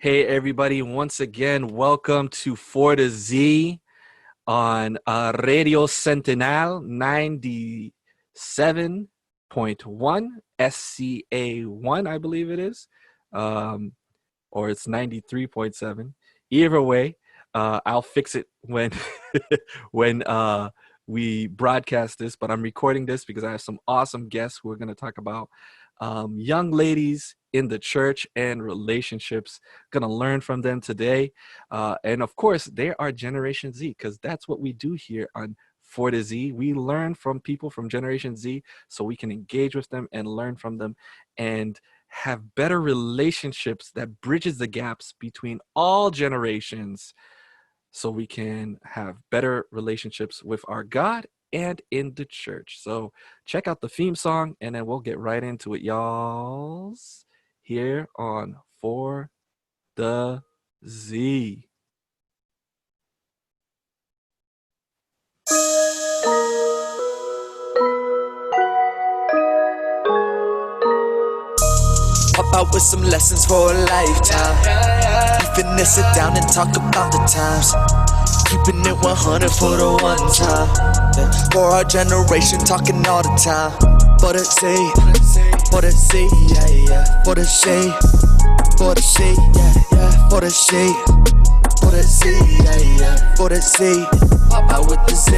Hey, everybody. Once again, welcome to For the Z on Radio Sentinel 97.1 SCA1, I believe it is. Um, or it's 93.7. Either way, I'll fix it when when we broadcast this, but I'm recording this because I have some awesome guests who are going to talk about young ladies in the church and relationships. Going to learn from them today. And of course, they are Generation Z because that's what we do here on For the Z. We learn from people from Generation Z so we can engage with them and learn from them and have better relationships that bridges the gaps between all generations so we can have better relationships with our God and in the church. So check out the theme song and then we'll get right into it, y'alls, here on For the Z. Pop out with some lessons for a lifetime. You finna sit down and talk about the times. Keeping it 100 for the one time. Yeah. For our generation, talking all the time. For the C, for the C, yeah, yeah. For the C, for the C, yeah, yeah. For the C, for the C, yeah, yeah. For the C, pop out with the Z.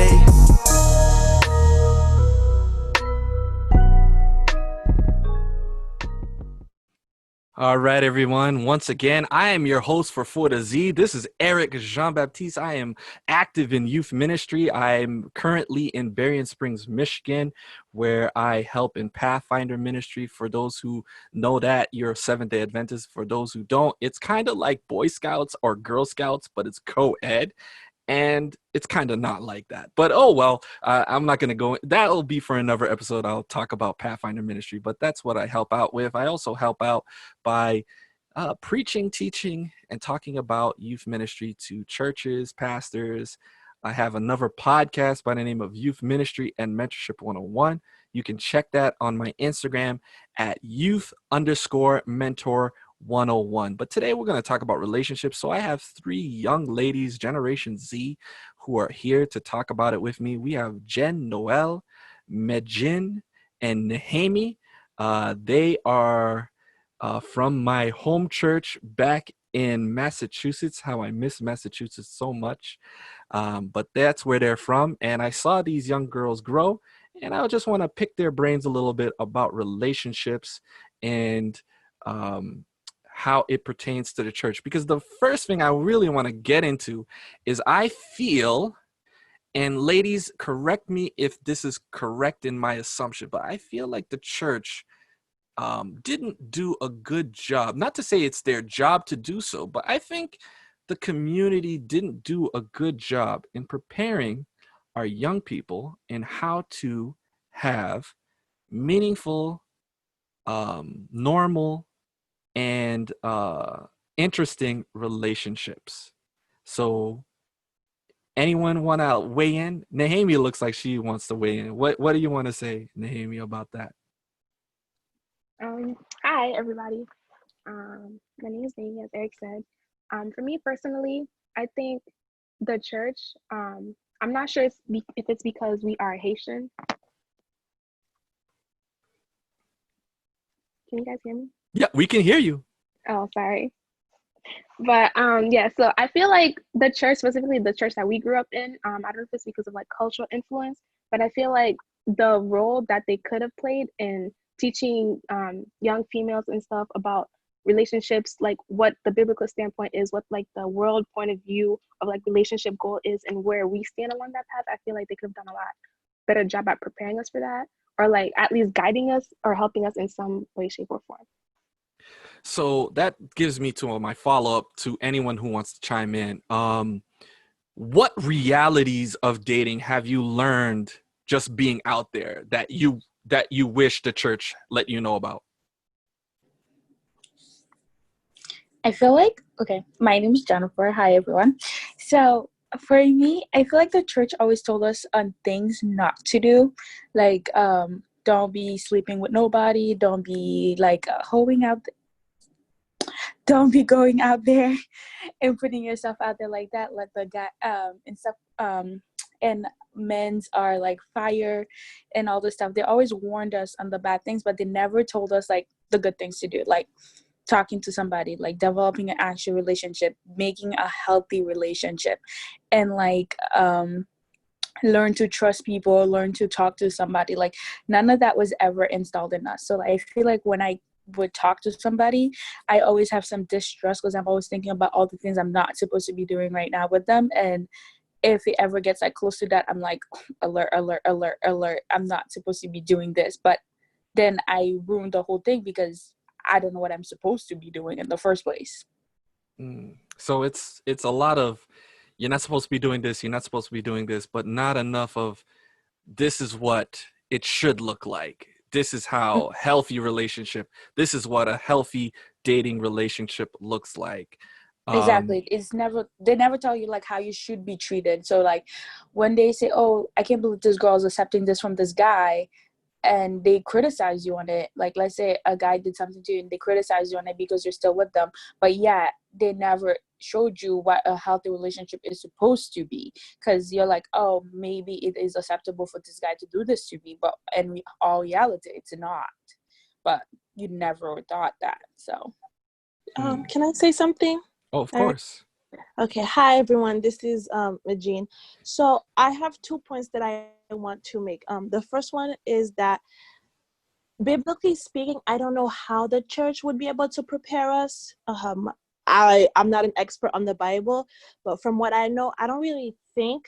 All right, everyone. Once again, I am your host for the Z. This is Eric Jean-Baptiste. I am active in youth ministry. I'm currently in Berrien Springs, Michigan, where I help in Pathfinder ministry. For those who know that, you're a Seventh-day Adventist. For those who don't, it's kind of like Boy Scouts or Girl Scouts, but it's co-ed. And it's kind of not like that. But oh well, I'm not going to go. That'll be for another episode. I'll talk about Pathfinder ministry, but that's what I help out with. I also help out by preaching, teaching, and talking about youth ministry to churches, pastors. I have another podcast by the name of Youth Ministry and Mentorship 101. You can check that on my Instagram at youth_mentor 101. But today we're going to talk about relationships. So I have three young ladies, Generation Z, who are here to talk about it with me. We have Jen, Noel, Medjin, and Nehemi. They are from my home church back in Massachusetts. How I miss Massachusetts so much. But that's where they're from. And I saw these young girls grow, and I just want to pick their brains a little bit about relationships and how it pertains to the church. Because the first thing I really want to get into is I feel, and ladies, correct me if this is correct in my assumption, but I feel like the church didn't do a good job. Not to say it's their job to do so, but I think the community didn't do a good job in preparing our young people in how to have meaningful, normal, and interesting relationships. So anyone want to weigh in? Nehemi looks like she wants to weigh in. What do you want to say, Nehemi, about that? Hi, everybody. My name is Naomi, as Eric said. For me personally, I think the church, I'm not sure if it's because we are Haitian. Can you guys hear me? Yeah, we can hear you. Oh, sorry. But yeah, so I feel like the church, specifically the church that we grew up in, I don't know if it's because of like cultural influence, but I feel like the role that they could have played in teaching young females and stuff about relationships, like what the biblical standpoint is, what like the world point of view of like relationship goal is, and where we stand along that path. I feel like they could have done a lot better job at preparing us for that, or like at least guiding us or helping us in some way, shape, or form. So that gives me to my follow-up to anyone who wants to chime in. What realities of dating have you learned just being out there that you wish the church let you know about? I feel like, okay, my name is Jennifer. Hi, everyone. So for me, I feel like the church always told us on things not to do. Like, don't be sleeping with nobody. Don't be like hoeing out. don't be going out there and putting yourself out there like that. Let the guy and stuff and men's are like fire and all this stuff. They always warned us on the bad things, but they never told us like the good things to do, like talking to somebody, like developing an actual relationship, making a healthy relationship, and like learn to trust people, learn to talk to somebody. Like none of that was ever installed in us. So like, I feel like when I would talk to somebody, I always have some distrust because I'm always thinking about all the things I'm not supposed to be doing right now with them. And if it ever gets like close to that, I'm like, alert, alert, alert, alert. I'm not supposed to be doing this. But then I ruined the whole thing because I don't know what I'm supposed to be doing in the first place. So it's a lot of, you're not supposed to be doing this, you're not supposed to be doing this, but not enough of, this is what it should look like. This is how healthy relationship, this is what a healthy dating relationship looks like. Exactly. It's never, they never tell you like how you should be treated. So like when they say, oh, I can't believe this girl is accepting this from this guy, and they criticize you on it, like let's say a guy did something to you and they criticize you on it because you're still with them, but yeah, they never showed you what a healthy relationship is supposed to be, because you're like, oh, maybe it is acceptable for this guy to do this to me, but in all reality it's not. But you never thought that. So Can I say something? Oh, of course. Okay. Hi, everyone. This is Majin. So I have 2 points that I want to make. The first one is that, biblically speaking, I don't know how the church would be able to prepare us. I'm not an expert on the Bible, but from what I know, I don't really think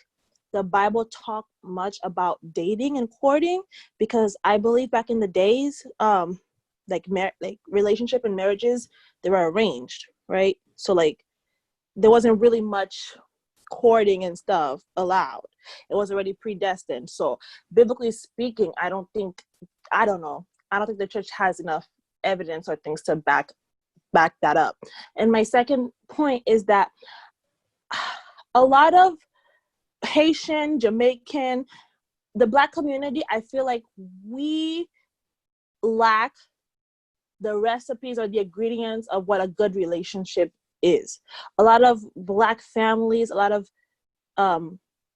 the Bible talked much about dating and courting, because I believe back in the days, like relationship and marriages, they were arranged, right? So like there wasn't really much courting and stuff allowed. It was already predestined. So biblically speaking, I don't think the church has enough evidence or things to back that up. And my second point is that a lot of Haitian, Jamaican, the Black community, I feel like we lack the recipes or the ingredients of what a good relationship is. A lot of Black families, a lot of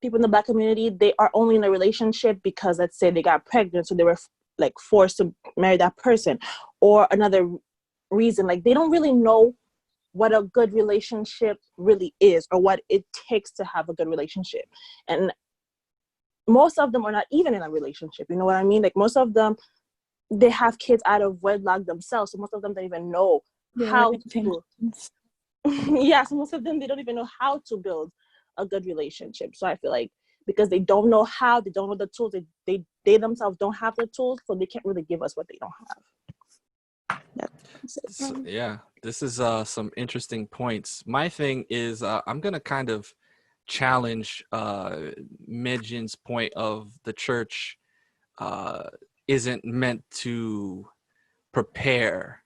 people in the Black community, they are only in a relationship because, let's say, they got pregnant, so they were like forced to marry that person, or another reason. Like they don't really know what a good relationship really is, or what it takes to have a good relationship. And most of them are not even in a relationship. You know what I mean? Like most of them, they have kids out of wedlock themselves. So most of them don't even know how to. Yeah, so most of them, they don't even know how to build a good relationship. So I feel like because they don't know how, they don't know the tools, they themselves don't have the tools, so they can't really give us what they don't have. So, yeah, this is some interesting points. My thing is, I'm gonna kind of challenge Medjin's point of the church isn't meant to prepare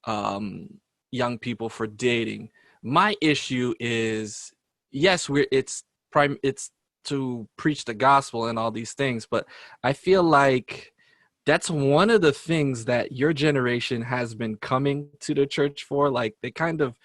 young people for dating. My issue is, yes, it's to preach the gospel and all these things, but I feel like that's one of the things that your generation has been coming to the church for. Like they kind of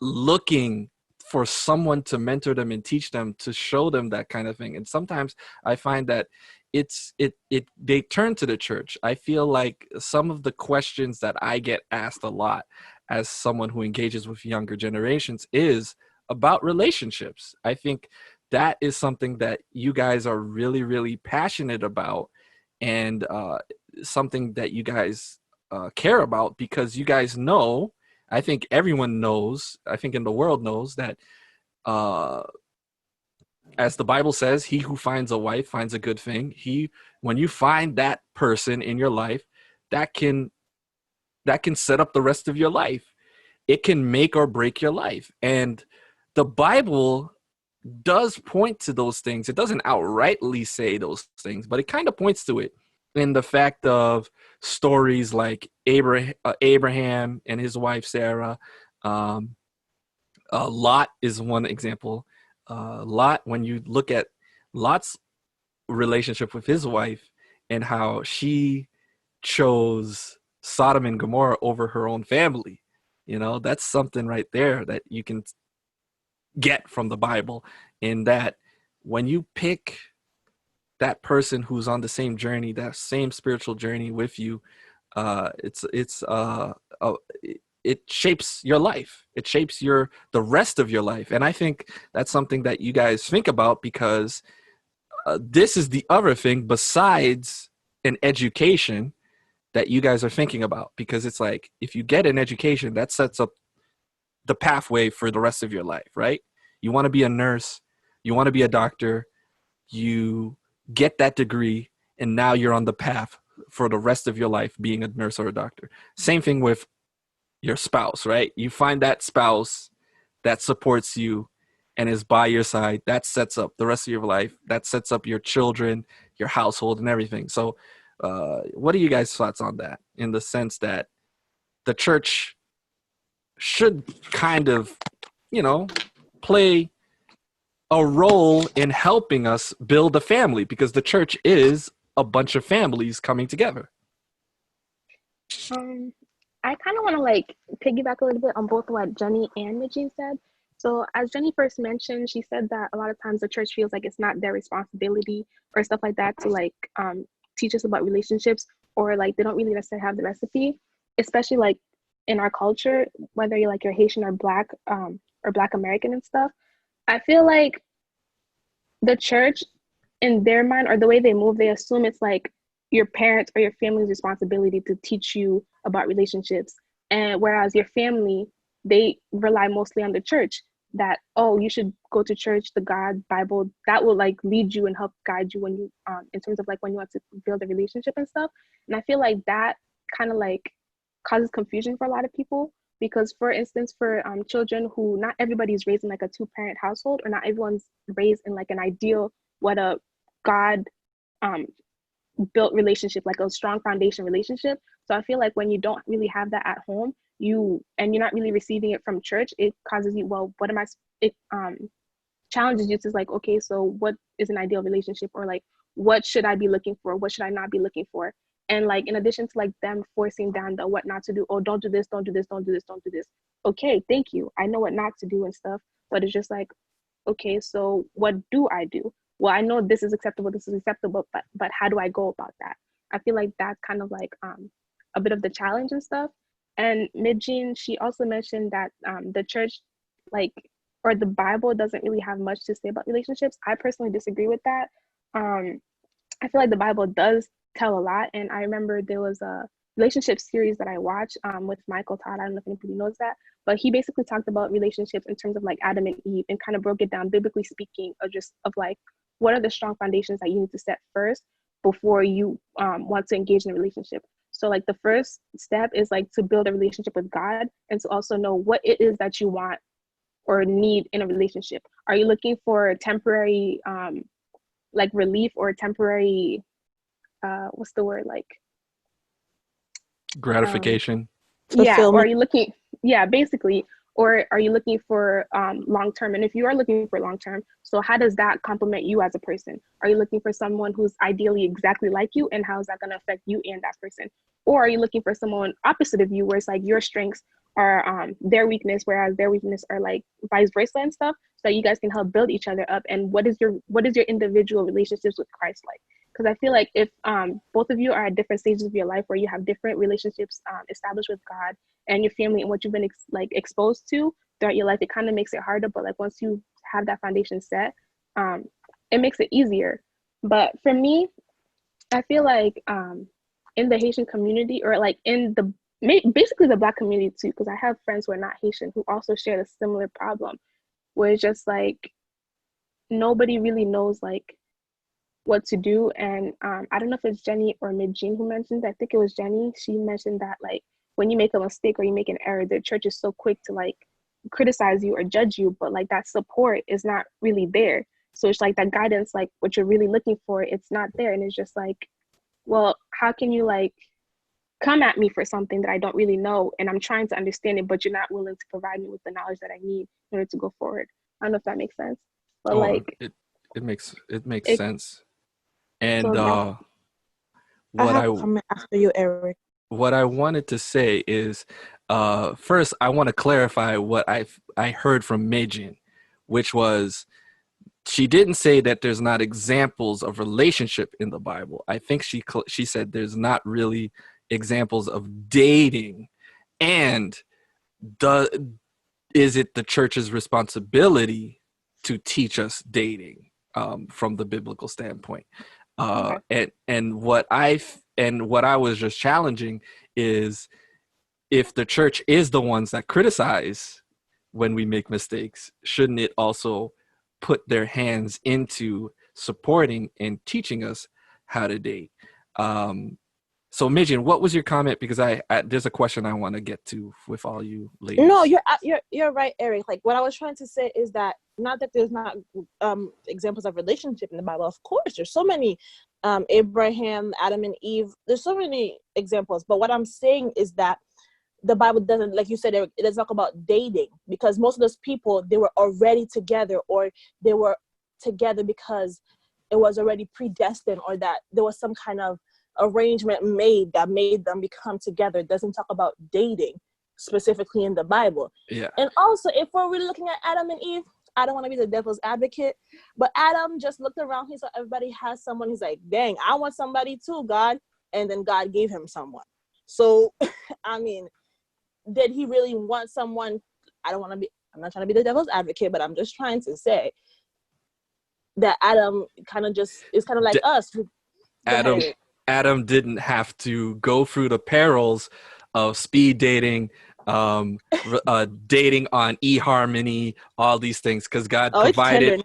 looking for someone to mentor them and teach them, to show them that kind of thing. And sometimes I find that they turn to the church. I feel like some of the questions that I get asked a lot as someone who engages with younger generations is about relationships. I think that is something that you guys are really, really passionate about, and something that you guys care about, because you guys know, I think everyone knows, I think in the world knows that as the Bible says, he who finds a wife finds a good thing. When you find that person in your life, that can set up the rest of your life. It can make or break your life. And the Bible does point to those things. It doesn't outrightly say those things, but it kind of points to it in the fact of stories like Abraham and his wife Sarah. Lot is one example. Lot, when you look at Lot's relationship with his wife and how she chose Sodom and Gomorrah over her own family, That's something right there that you can get from the Bible, in that when you pick that person who's on the same journey, that same spiritual journey with you, uh, it shapes your life. It shapes the rest of your life. And I think that's something that you guys think about, because this is the other thing besides an education that you guys are thinking about, because it's like, if you get an education, that sets up the pathway for the rest of your life, right? You want to be a nurse, you want to be a doctor, you get that degree, and now you're on the path for the rest of your life being a nurse or a doctor. Same thing with your spouse, right? You find that spouse that supports you and is by your side. That sets up the rest of your life. That sets up your children, your household, and everything. So, what are you guys' thoughts on that? In the sense that the church should kind of, play a role in helping us build a family, because the church is a bunch of families coming together. Um, I kind of want to like piggyback a little bit on both what Jenny and Najee said. So as Jenny first mentioned, she said that a lot of times the church feels like it's not their responsibility or stuff like that to like teach us about relationships, or like they don't really necessarily have the recipe, especially like in our culture, whether you're Haitian or Black American and stuff. I feel like the church, in their mind or the way they move, they assume it's like your parents or your family's responsibility to teach you about relationships. And whereas your family, they rely mostly on the church, that, oh, you should go to church, the God, Bible, that will like lead you and help guide you when you, in terms of like when you want to build a relationship and stuff. And I feel like that kind of like causes confusion for a lot of people, because for instance, for children who, not everybody's raised in like a 2-parent household, or not everyone's raised in like an ideal, what a God built relationship, like a strong foundation relationship. So I feel like when you don't really have that at home, you're not really receiving it from church, it causes you, well, what am I, it challenges you to like, okay, so what is an ideal relationship, or like, what should I be looking for? What should I not be looking for? And like, in addition to like them forcing down the what not to do, oh, don't do this, don't do this, don't do this, don't do this. Okay, thank you. I know what not to do and stuff, but it's just like, okay, so what do I do? Well, I know this is acceptable, but how do I go about that? I feel like that's kind of like a bit of the challenge and stuff. And Midjean, she also mentioned that the church, like, or the Bible doesn't really have much to say about relationships. I personally disagree with that. I feel like the Bible does tell a lot. And I remember there was a relationship series that I watched with Michael Todd. I don't know if anybody knows that, but he basically talked about relationships in terms of like Adam and Eve, and kind of broke it down, biblically speaking, of like, what are the strong foundations that you need to set first before you want to engage in a relationship. So like the first step is like to build a relationship with God, and to also know what it is that you want or need in a relationship. Are you looking for temporary like relief, or temporary what's the word, like Gratification. yeah, or are Fulfillment. you looking, yeah, basically, or are you looking for long term? And if you are looking for long term, so how does that complement you as a person? Are you looking for someone who's ideally exactly like you, and how is that going to affect you and that person? Or are you looking for someone opposite of you, where it's like your strengths are their weakness, whereas their weakness are like vice versa and stuff, so that you guys can help build each other up? And what is your individual relationships with Christ like? Because I feel like if both of you are at different stages of your life, where you have different relationships established with God and your family, and what you've been exposed to throughout your life, it kind of makes it harder. But like, once you have that foundation set, it makes it easier. But for me, I feel like in the Haitian community, or like in the basically the Black community too, because I have friends who are not Haitian who also share a similar problem, where it's just like nobody really knows like what to do. And I don't know if it's Jenny or Midjean who mentioned, I think it was Jenny, she mentioned that like, when you make a mistake or you make an error, the church is so quick to like criticize you or judge you, but like that support is not really there. So it's like that guidance, like what you're really looking for, it's not there. And it's just like, well, how can you like come at me for something that I don't really know, and I'm trying to understand it, but you're not willing to provide me with the knowledge that I need in order to go forward? I don't know if that makes sense, but Oh, like it makes it, sense. And so that, I what have I a comment after you, Eric. what I wanted to say is, First, I want to clarify what I heard from Megan, which was she didn't say that there's not examples of relationship in the Bible. I think she said there's not really examples of dating, and the is it the church's responsibility to teach us dating from the biblical standpoint? And what I was just challenging is if the church is the ones that criticize when we make mistakes, shouldn't it also put their hands into supporting and teaching us how to date? So, Mijin, what was your comment? Because I there's a question I want to get to with all you ladies. No, you're right, Eric. Like what I was trying to say is that not that there's not examples of relationship in the Bible. Of course, there's so many. Abraham, Adam, and Eve. There's so many examples. But what I'm saying is that the Bible doesn't, like you said, it doesn't talk about dating, because most of those people, they were already together, or they were together because it was already predestined, or that there was some kind of arrangement made that made them become together. It doesn't talk about dating specifically in the Bible. Yeah. And also, if we're really looking at Adam and Eve, I don't want to be the devil's advocate, but Adam just looked around. He saw everybody has someone. He's like, dang, I want somebody too, God. And then God gave him someone. So, I mean, did he really want someone? I'm not trying to be the devil's advocate, but I'm just trying to say that Adam kind of just is kind of like us. Adam didn't have to go through the perils of speed dating, dating on eHarmony, all these things, because God provided.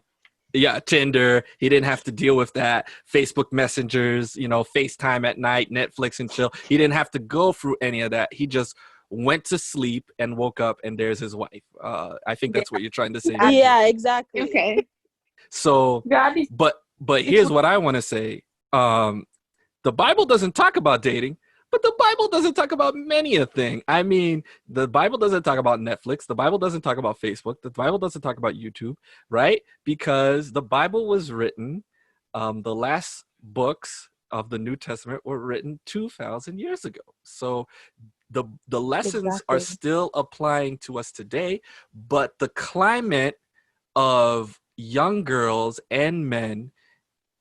Tinder. He didn't have to deal with that. Facebook messengers, FaceTime at night, Netflix and chill. He didn't have to go through any of that. He just went to sleep and woke up, and there's his wife. I think that's what you're trying to say. Yeah, exactly. Okay. So, but here's what I want to say. The Bible doesn't talk about dating, but the Bible doesn't talk about many a thing. I mean, the Bible doesn't talk about Netflix. The Bible doesn't talk about Facebook. The Bible doesn't talk about YouTube, right? Because the Bible was written, the last books of the New Testament were written 2,000 years ago. So the lessons are still applying to us today, but the climate of young girls and men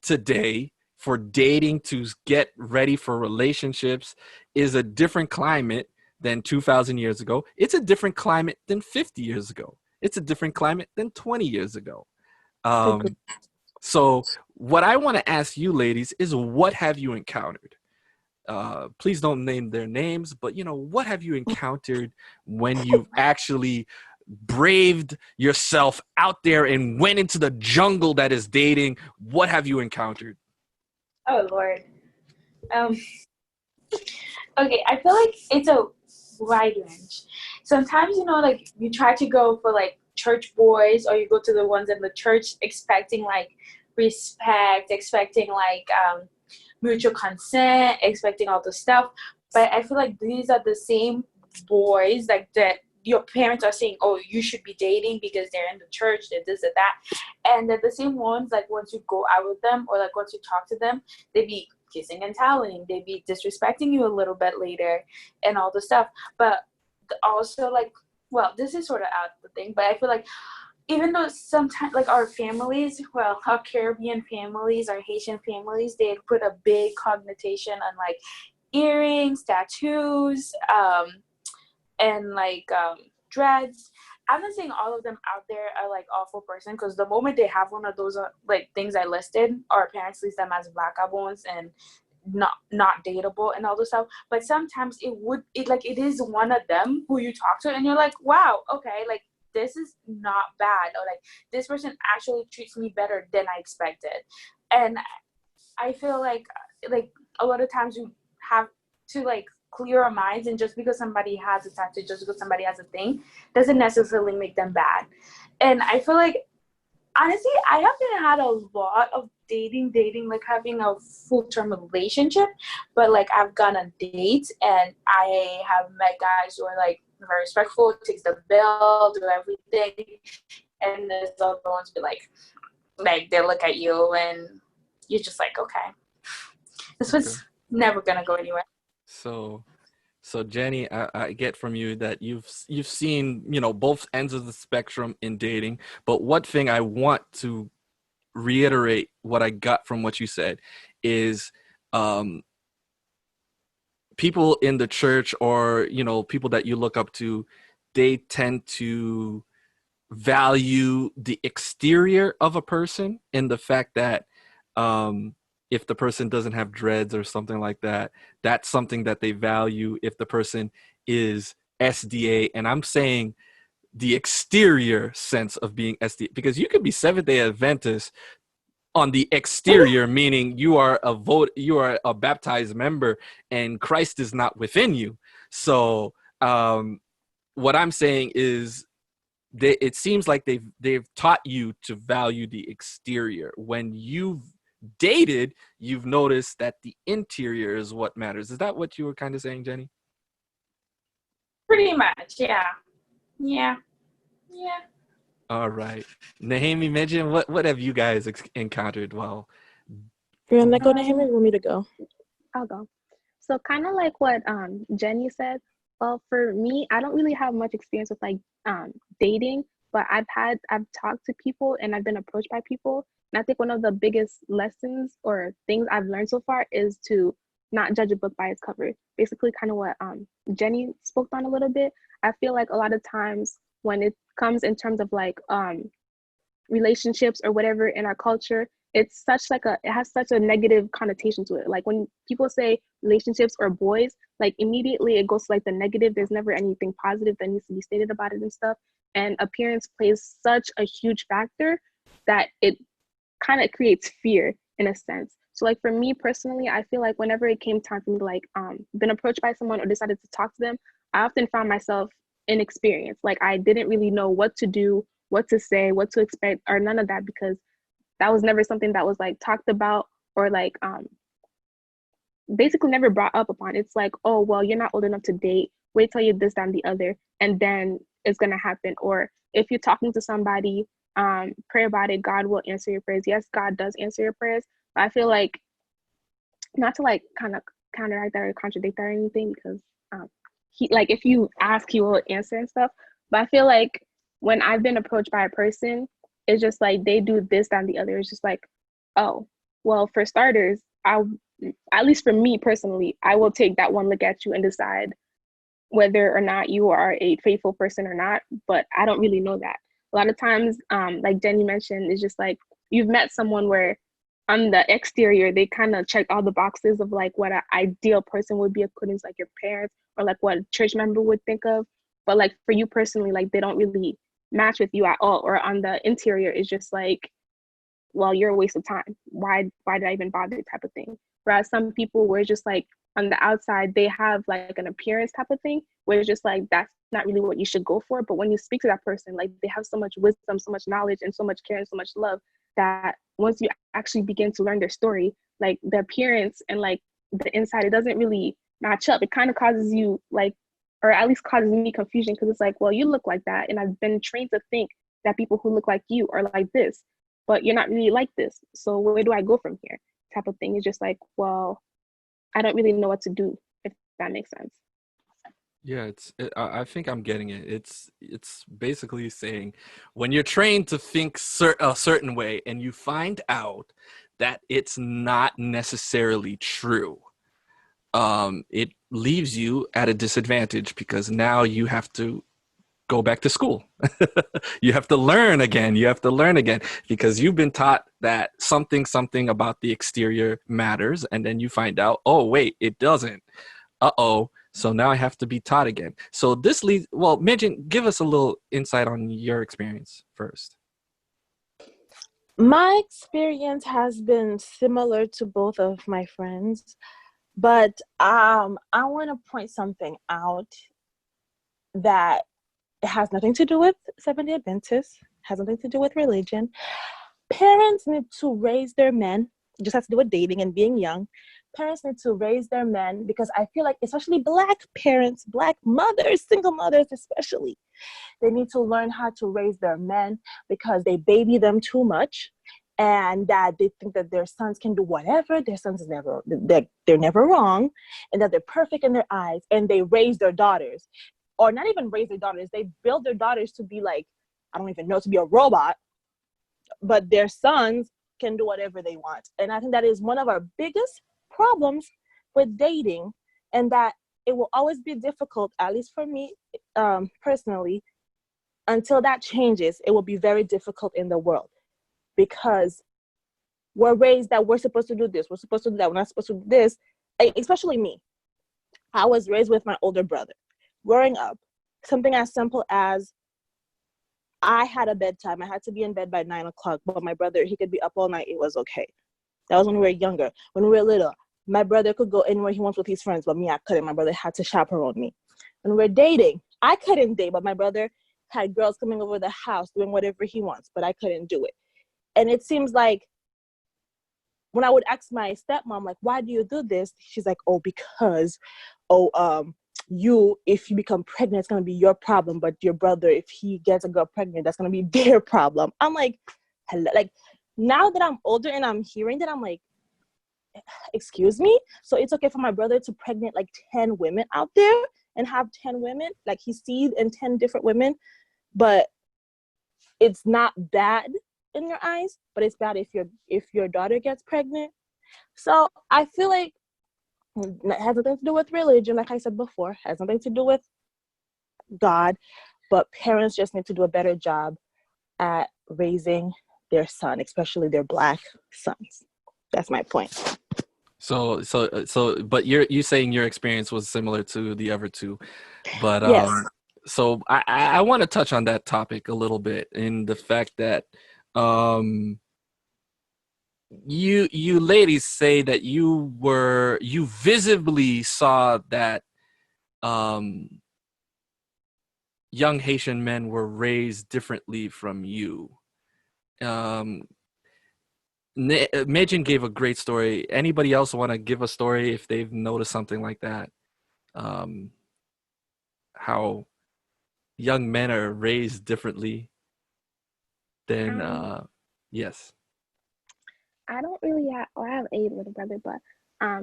today for dating to get ready for relationships is a different climate than 2,000 years ago. It's a different climate than 50 years ago. It's a different climate than 20 years ago. So what I want to ask you ladies is, what have you encountered? Please don't name their names, but what have you encountered when you've actually braved yourself out there and went into the jungle that is dating? What have you encountered? Oh Lord. Okay, I feel like it's a wide range. Sometimes, like you try to go for like church boys, or you go to the ones in the church expecting like respect, expecting like mutual consent, expecting all the stuff. But I feel like these are the same boys like that your parents are saying, oh, you should be dating because they're in the church, they're this and that. And they're the same ones, like once you go out with them, or like once you talk to them, they be kissing and telling, they be disrespecting you a little bit later and all the stuff. But also like, well, this is sort of out of the thing, but I feel like even though sometimes like our families, well, our Caribbean families, our Haitian families, they put a big connotation on like earrings, tattoos, and like dreads. I'm not saying all of them out there are like awful person, because the moment they have one of those like things I listed, our parents list them as vagabonds and not dateable and all this stuff. But sometimes it is one of them who you talk to and you're like, wow, okay, like this is not bad, or like this person actually treats me better than I expected. And I feel like a lot of times you have to like clear our minds, and just because somebody has a tattoo, just because somebody has a thing, doesn't necessarily make them bad. And I feel like, honestly, I haven't had a lot of dating, like having a full-term relationship, but like I've gone on dates and I have met guys who are like very respectful, takes the bill, do everything, and there's other ones be like they look at you and you're just like, okay, this was never gonna go anywhere. So So Jenny, I get from you that you've seen, both ends of the spectrum in dating. But one thing I want to reiterate what I got from what you said is um, people in the church, or people that you look up to, they tend to value the exterior of a person, in the fact that um, if the person doesn't have dreads or something like that, that's something that they value. If the person is SDA, and I'm saying the exterior sense of being SDA, because you could be Seventh Day Adventist on the exterior, meaning you are a baptized member and Christ is not within you. So what I'm saying is, it seems like they've taught you to value the exterior. When you've dated, you've noticed that the interior is what matters. Is that what you were kind of saying, Jenny? Pretty much, yeah. Yeah. Yeah. All right. Naomi, Megan, what have you guys encountered? Well, You're gonna go to him, or you want me to go? I'll go. So kind of like what Jenny said. Well, for me, I don't really have much experience with like dating, but I've talked to people and I've been approached by people. And I think one of the biggest lessons or things I've learned so far is to not judge a book by its cover. Basically, kind of what Jenny spoke on a little bit. I feel like a lot of times when it comes in terms of like relationships or whatever in our culture, it's such like it has such a negative connotation to it. Like when people say relationships or boys, like immediately it goes to like the negative. There's never anything positive that needs to be stated about it and stuff. And appearance plays such a huge factor that it kind of creates fear in a sense. So like for me personally, I feel like whenever it came time for me to like been approached by someone or decided to talk to them, I often found myself inexperienced. Like I didn't really know what to do, what to say, what to expect, or none of that, because that was never something that was like talked about or like basically never brought up upon. It's like, oh well, you're not old enough to date, wait till you're this, that, and the other, and then it's gonna happen. Or if you're talking to somebody, pray about it, God will answer your prayers. Yes, God does answer your prayers, but I feel like, not to like kind of counteract that or contradict that or anything, because he, like, if you ask, he will answer and stuff. But I feel like when I've been approached by a person, it's just like they do this, that, and the other. It's just like, oh, well, for starters, at least for me personally, I will take that one look at you and decide whether or not you are a faithful person or not. But I don't really know that. A lot of times, like Jenny mentioned, it's just like you've met someone where on the exterior, they kind of check all the boxes of like what an ideal person would be according to like your parents or like what a church member would think of. But like for you personally, like they don't really match with you at all. Or on the interior, it's just like, well, you're a waste of time. Why did I even bother type of thing? Whereas some people were just like on the outside, they have like an appearance type of thing where it's just like, that's not really what you should go for. But when you speak to that person, like they have so much wisdom, so much knowledge, and so much care and so much love that once you actually begin to learn their story, like the appearance and like the inside, it doesn't really match up. It kind of causes you like, or at least causes me confusion, because it's like, well, you look like that. And I've been trained to think that people who look like you are like this, but you're not really like this. So where do I go from here? Type of thing. Is just like, well, I don't really know what to do, if that makes sense. yeah, I think I'm getting it. It's basically saying, when you're trained to think a certain way and you find out that it's not necessarily true, it leaves you at a disadvantage, because now you have to go back to school. You have to learn again. You have to learn again, because you've been taught that something about the exterior matters, and then you find out, oh wait, it doesn't. Uh-oh. So now I have to be taught again. So this leads, well, Megan, give us a little insight on your experience first. My experience has been similar to both of my friends, but I want to point something out that it has nothing to do with Seventh-day Adventists, has nothing to do with religion. Parents need to raise their men. It just has to do with dating and being young. Parents need to raise their men, because I feel like, especially Black parents, Black mothers, single mothers especially, they need to learn how to raise their men, because they baby them too much. and that they think that their sons can do whatever. Their sons is never, they're never wrong, and that they're perfect in their eyes, and they raise their daughters, or not even raise their daughters, they build their daughters to be like, I don't even know, to be a robot, but their sons can do whatever they want. And I think that is one of our biggest problems with dating, and that it will always be difficult, at least for me personally, until that changes. It will be very difficult in the world, because we're raised that we're supposed to do this, we're supposed to do that, we're not supposed to do this. Especially me, I was raised with my older brother. Growing up, something as simple as I had a bedtime. I had to be in bed by 9 o'clock, but my brother, he could be up all night. It was okay. That was when we were younger. When we were little, my brother could go anywhere he wants with his friends, but me, I couldn't. My brother had to chaperone me. When we were dating, I couldn't date, but my brother had girls coming over the house doing whatever he wants, but I couldn't do it. And it seems like when I would ask my stepmom, like, why do you do this? She's like, oh, because, if you become pregnant, it's going to be your problem. But your brother, if he gets a girl pregnant, that's going to be their problem. I'm like, hello. Like, now that I'm older and I'm hearing that, I'm like, excuse me? So it's okay for my brother to pregnant like 10 women out there and have 10 women, like he seed in 10 different women, but it's not bad in your eyes, but it's bad if your daughter gets pregnant. So I feel like it has nothing to do with religion, like I said before, has nothing to do with God, but parents just need to do a better job at raising their son, especially their Black sons. That's my point. But you saying your experience was similar to the other two, but Yes. so I want to touch on that topic a little bit, in the fact that you ladies say that you visibly saw that young Haitian men were raised differently from you. Megan gave a great story. Anybody else want to give a story if they've noticed something like that? How young men are raised differently than yes. I don't really have, or I have a little brother, but I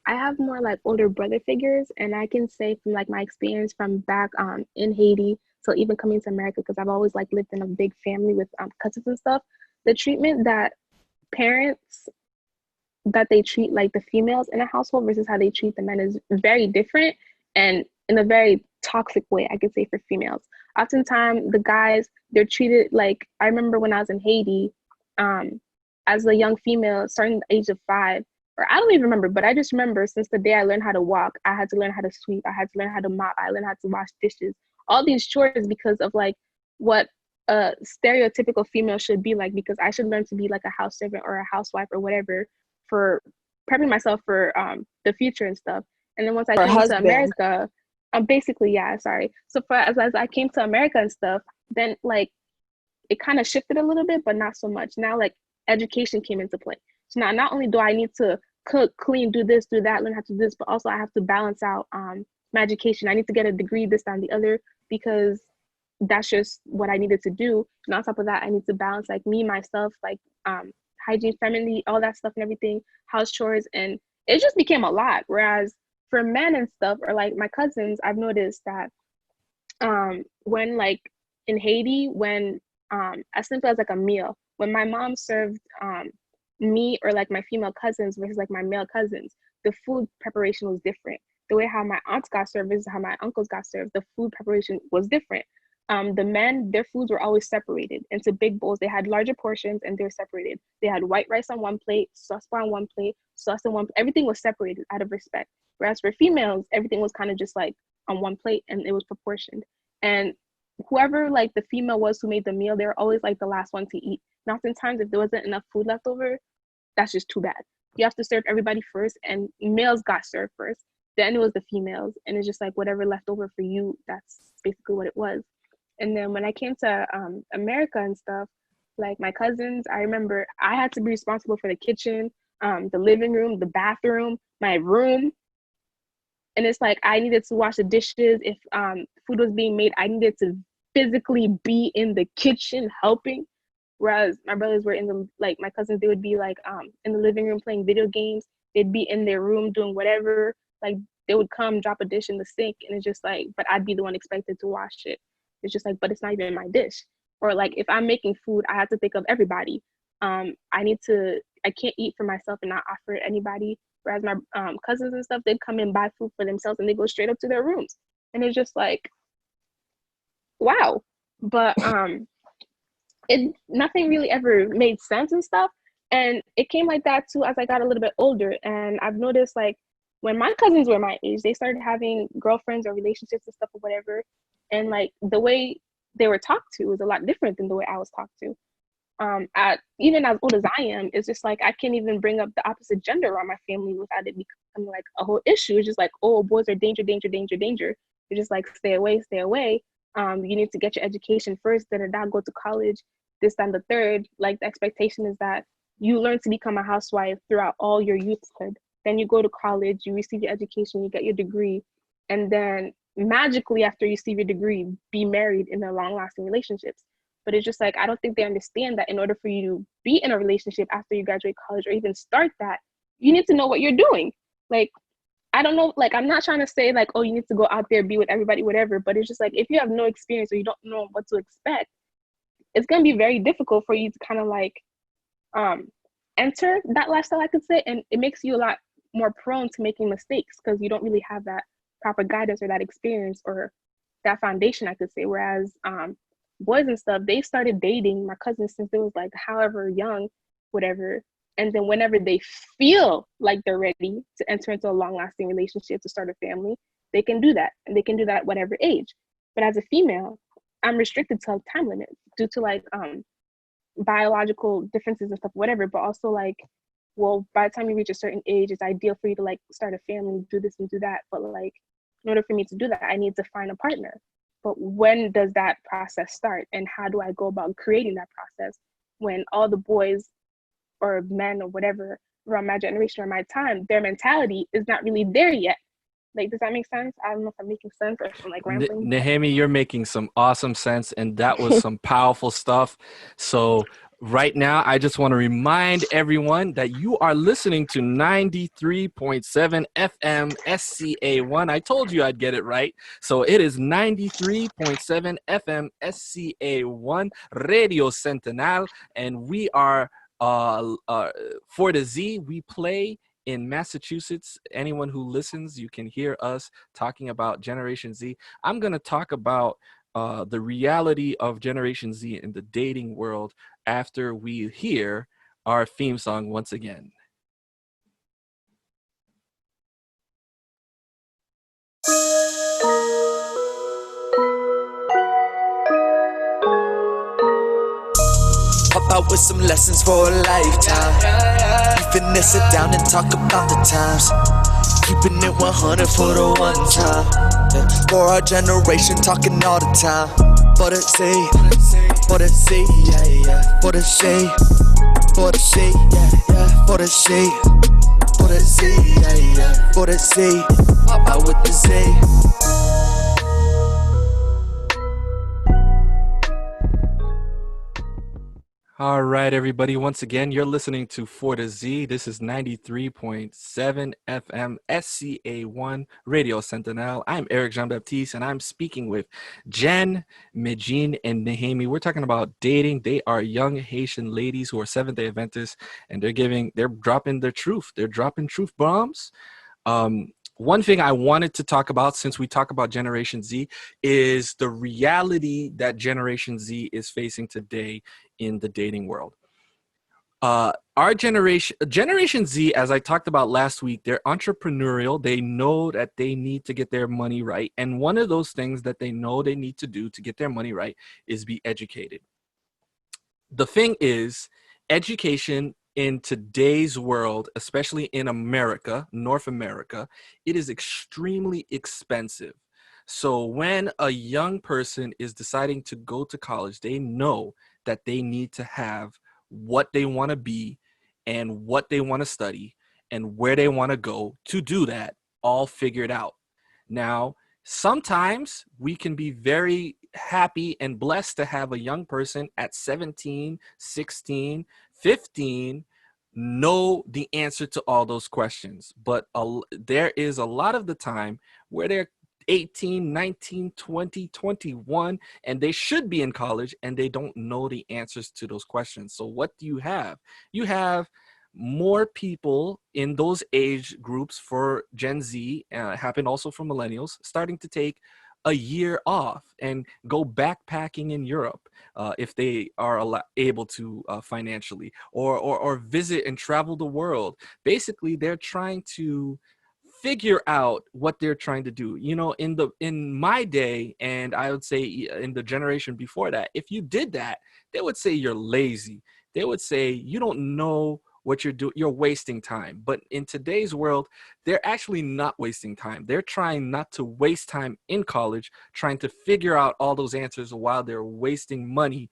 have more like older brother figures, and I can say from like my experience from back in Haiti, so even coming to America, because I've always like lived in a big family with cousins and stuff. The treatment that parents that they treat like the females in a household versus how they treat the men is very different, and in a very toxic way, I could say, for females. Oftentimes the guys, they're treated like, I remember when I was in Haiti, as a young female starting the age of 5, or I don't even remember, but I just remember since the day I learned how to walk, I had to learn how to sweep, I had to learn how to mop, I learned how to wash dishes, all these chores, because of like what a stereotypical female should be like, because I should learn to be like a house servant or a housewife or whatever, for prepping myself for the future and stuff. And then once I came to America, basically, yeah, sorry. So as I came to America and stuff, then like it kind of shifted a little bit, but not so much. Now like education came into play. So now not only do I need to cook, clean, do this, do that, learn how to do this, but also I have to balance out my education. I need to get a degree, this, that, and the other, because that's just what I needed to do. And on top of that, I need to balance like me, myself, like hygiene, femininity, all that stuff and everything, house chores, and it just became a lot. Whereas for men and stuff, or like my cousins, I've noticed that when like in Haiti, when as simple as like a meal, when my mom served me or like my female cousins versus like my male cousins, the food preparation was different. The way how my aunts got served versus how my uncles got served, the food preparation was different. The men, their foods were always separated into big bowls. They had larger portions and they were separated. They had white rice on one plate, sauce on one plate, sauce on one. Everything was separated out of respect. Whereas for females, everything was kind of just like on one plate and it was proportioned. And whoever like the female was who made the meal, they were always like the last one to eat. And oftentimes, if there wasn't enough food left over, that's just too bad. You have to serve everybody first, and males got served first. Then it was the females, and it's just like whatever left over for you, that's basically what it was. And then when I came to America and stuff, like my cousins, I remember I had to be responsible for the kitchen, the living room, the bathroom, my room. And it's like I needed to wash the dishes. If food was being made, I needed to physically be in the kitchen helping. Whereas my brothers were in the, like, my cousins, they would be like in the living room playing video games. They'd be in their room doing whatever. Like, they would come drop a dish in the sink, and it's just like, but I'd be the one expected to wash it. It's just like, but it's not even my dish. Or like, if I'm making food, I have to think of everybody. I can't eat for myself and not offer it anybody. Whereas my cousins and stuff, they'd come and buy food for themselves, and they go straight up to their rooms. And it's just like, wow. But it nothing really ever made sense and stuff. And it came like that too as I got a little bit older. And I've noticed, like, when my cousins were my age, they started having girlfriends or relationships and stuff or whatever. And like, the way they were talked to was a lot different than the way I was talked to. At even as old as I am, it's just like, I can't even bring up the opposite gender around my family without it becoming like a whole issue. It's just like, oh, boys are danger, danger, danger, danger. You're just like, stay away, stay away. You need to get your education first, then go to college, this and the third. Like, the expectation is that you learn to become a housewife throughout all your youthhood. Then you go to college, you receive your education, you get your degree, and then magically after you receive your degree, be married in a long-lasting relationships. But it's just like, I don't think they understand that in order for you to be in a relationship after you graduate college or even start that, you need to know what you're doing. Like, I don't know, like, I'm not trying to say like, oh, you need to go out there, be with everybody, whatever. But it's just like, if you have no experience or you don't know what to expect, it's going to be very difficult for you to kind of like enter that lifestyle, I could say. And it makes you a lot more prone to making mistakes because you don't really have that proper guidance or that experience or that foundation, I could say. Whereas boys and stuff, they started dating my cousins since they was like however young, whatever. And then whenever they feel like they're ready to enter into a long-lasting relationship, to start a family, they can do that. And they can do that at whatever age. But as a female, I'm restricted to a time limit due to like biological differences and stuff, whatever. But also like, well, by the time you reach a certain age, it's ideal for you to like start a family, do this and do that. But like, in order for me to do that, I need to find a partner. But when does that process start? And how do I go about creating that process when all the boys or men or whatever around my generation or my time, their mentality is not really there yet? Like, does that make sense? I don't know if I'm making sense or if I'm like rambling. Nahemi, you're making some awesome sense, and that was some powerful stuff. So right now, I just want to remind everyone that you are listening to 93.7 FM SCA1. I told you I'd get it right. So it is 93.7 FM SCA1 Radio Centenal, and we are for the Z. We play in Massachusetts. Anyone who listens, you can hear us talking about Generation Z. I'm going to talk about the reality of Generation Z in the dating world after we hear our theme song once again. Pop out with some lessons for a lifetime. Finesse it down and talk about the times. Keeping it 100 for the one time. For our generation, talking all the time. For the C, for the C, yeah, yeah. For the C, for the C, yeah, yeah. For the C, for the C, yeah, yeah. For the C, pop out with the Z. All right, everybody. Once again, you're listening to For the Z. This is 93.7 FM SCA1 Radio Sentinel. I'm Eric Jean-Baptiste, and I'm speaking with Jen, Medjin, and Nahemi. We're talking about dating. They are young Haitian ladies who are Seventh-day Adventists, and they're dropping their truth. They're dropping truth bombs. One thing I wanted to talk about, since we talk about Generation Z, is the reality that Generation Z is facing today in the dating world. Our Generation Z, as I talked about last week, they're entrepreneurial. They know that they need to get their money right. And one of those things that they know they need to do to get their money right is be educated. The thing is, education in today's world, especially in America, North America, it is extremely expensive. So when a young person is deciding to go to college, they know that they need to have what they want to be and what they want to study and where they want to go to do that all figured out. Now, sometimes we can be very happy and blessed to have a young person at 17, 16, 15 know the answer to all those questions. But there is a lot of the time where they're 18, 19, 20, 21, and they should be in college and they don't know the answers to those questions. So what do you have? You have more people in those age groups for Gen Z, happened also for millennials, starting to take a year off and go backpacking in Europe, if they are able to, financially, or visit and travel the world. Basically, they're trying to figure out what they're trying to do. You know, in my day, and I would say in the generation before that, if you did that, they would say you're lazy. They would say you don't know what you're doing, you're wasting time. But in today's world, they're actually not wasting time. They're trying not to waste time in college, trying to figure out all those answers while they're wasting money